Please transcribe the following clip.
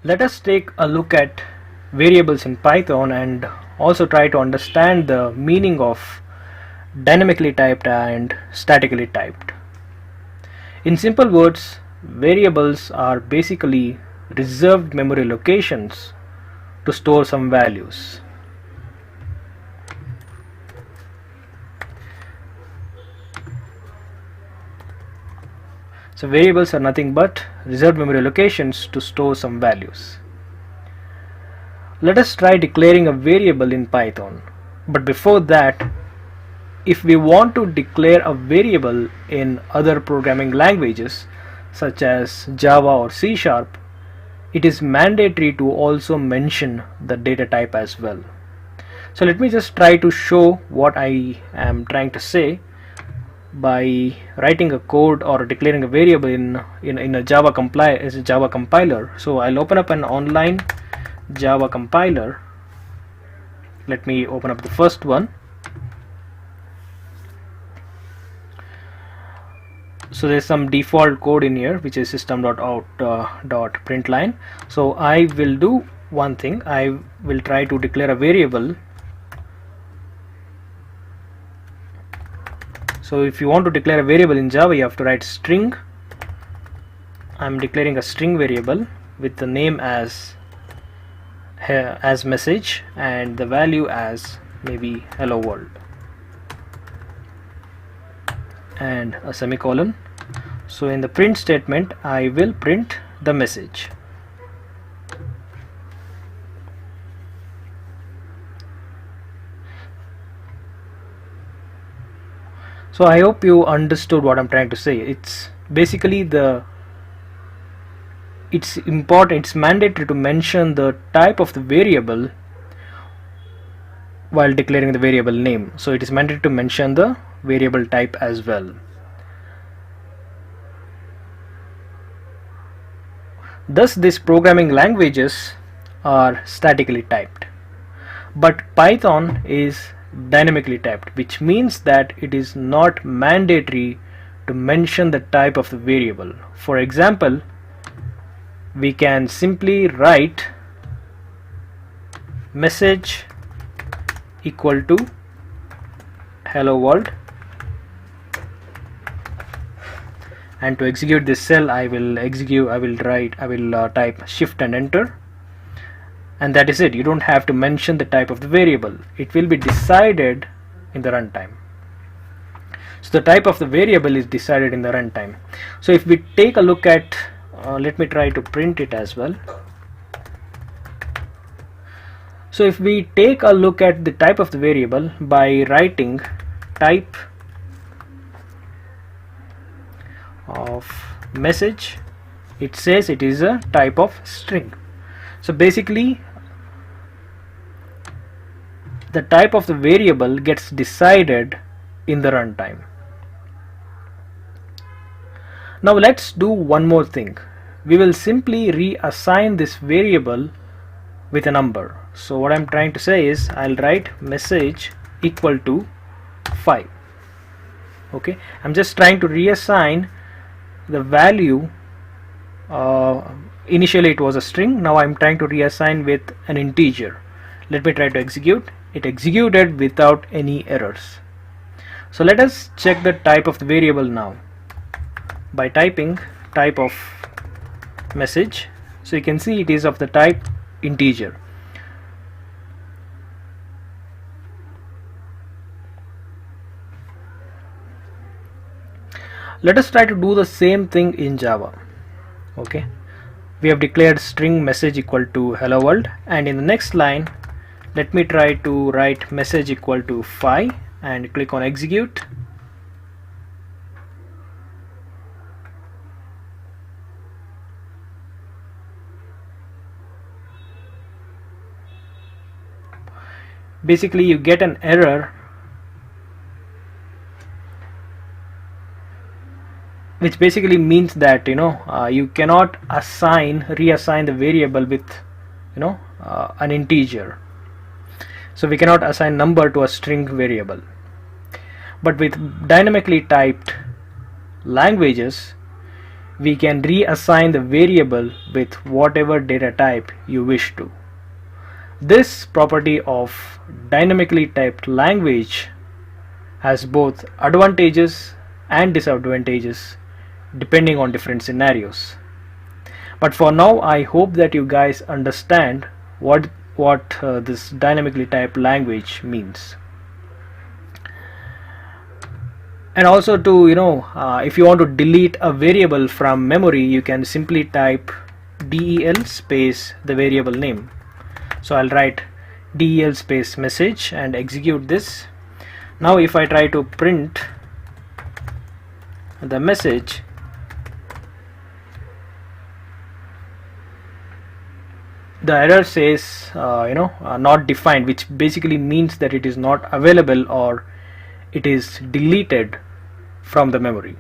Let us take a look at variables in Python and also try to understand the meaning of dynamically typed and statically typed. In simple words, variables are basically reserved memory locations to store some values. So variables are nothing but reserved memory locations to store some values. Let us try declaring a variable in Python. But before that, if we want to declare a variable in other programming languages such as Java or C#, it is mandatory to also mention the data type as well. So let me just try to show what I am trying to say by writing a code or declaring a variable in a Java compiler. So I'll open up an online Java compiler. Let me open up the first one. So there's some default code in here which is system.out.println. So I will do one thing. I will try to declare a variable. So if you want to declare a variable in Java, you have to write string. I'm declaring a string variable with the name as message and the value as maybe hello world and a semicolon. So in the print statement, I will print the message. So I hope you understood what I'm trying to say. It's basically it's mandatory to mention the type of the variable while declaring the variable name. So it is mandatory to mention the variable type as well. Thus these programming languages are statically typed, but Python is dynamically typed, which means that it is not mandatory to mention the type of the variable. For example, we can simply write message equal to hello world, and to execute this cell I will type shift and enter, and that is it. You don't have to mention the type of the variable. It will be decided in the runtime. So the type of the variable is decided in the runtime. So if we take a look at let me try to print it as well. So if we take a look at the type of the variable by writing type of message, it says it is a type of string. So basically the type of the variable gets decided in the runtime. Now let's do one more thing. We will simply reassign this variable with a number. So what I'm trying to say is I'll write message equal to 5. Okay, I'm just trying to reassign the value. Initially it was a string, now I'm trying to reassign with an integer. Let me try to execute. It executed without any errors. So let us check the type of the variable now by typing type of message. So you can see it is of the type integer. Let us try to do the same thing in Java. Okay, we have declared string message equal to hello world, and in the next line let me try to write message equal to 5 and click on execute. Basically you get an error which basically means that you cannot reassign the variable with an integer. So we cannot assign number to a string variable. But with dynamically typed languages, we can reassign the variable with whatever data type you wish to. This property of dynamically typed language has both advantages and disadvantages depending on different scenarios. But for now, I hope that you guys understand what this dynamically typed language means. And also, to if you want to delete a variable from memory, you can simply type del space the variable name. So I'll write del space message and execute this. Now if I try to print the message, the error says not defined, which basically means that it is not available or it is deleted from the memory.